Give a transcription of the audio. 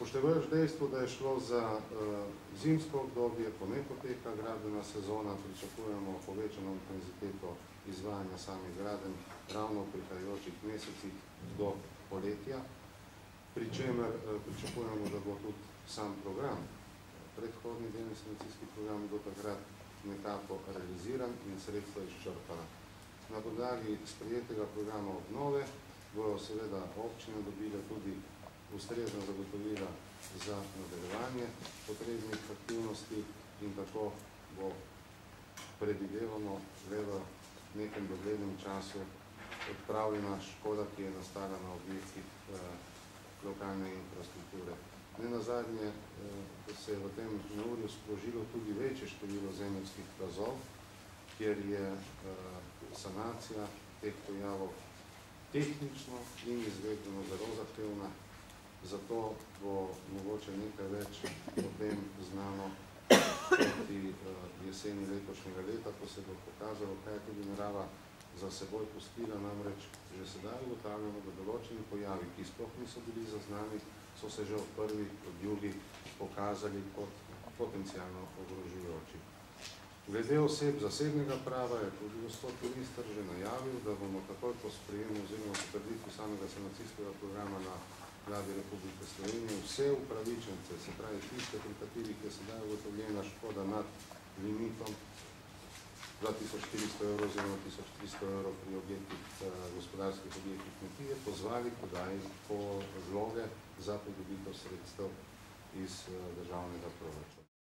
Upoštevajoč dejstvo, da je šlo za zimsko obdobje, ko ne poteka gradbena sezona, pričakujemo povečano intenziteto izvajanja samih gradenj ravno v prihajajočih mesecih do poletja, pri čemer pričakujemo, da bo tudi sam program, predhodni delni sanacijski program, do takrat nekako realiziran in sredstva izčrpana. Na podlagi sprejetega programa obnove bojo seveda občine dobile tudi ustrezna zagotovila za nadaljevanje potrebnih aktivnosti in tako bo predvidevano v nekem doglednem času odpravljena škoda, ki je nastala na objektih lokalne infrastrukture. Nenazadnje se je v tem neurju sprožilo tudi večje število zemeljskih plazov, kjer je sanacija teh pojavov tehnično in izvedbeno zelo zahtevna, zato bo mogoče nekaj več o tem znano proti jeseni letošnjega leta, ko se bo pokazalo, kaj je tudi narava za seboj pustila, namreč že sedaj ugotavljamo, da določeni pojavi, ki sploh niso bili zaznani, so se že od prvih odjugi pokazali kot potencialno ogrožujoči. Glede oseb zasebnega prava je tudi gospod minister že najavil, da bomo takoj po sprejemu oziroma potrditvi samega sanacijskega programa na Vladi Republike Slovenije vse upravičence, se pravi tiste, pri katerih je sedaj ugotovljena škoda nad limitom 2400 € oziroma 1300 € pri objektih gospodarskih objektih kmetije, pozvali podaji po vloge za pridobitev sredstev iz državnega proračuna.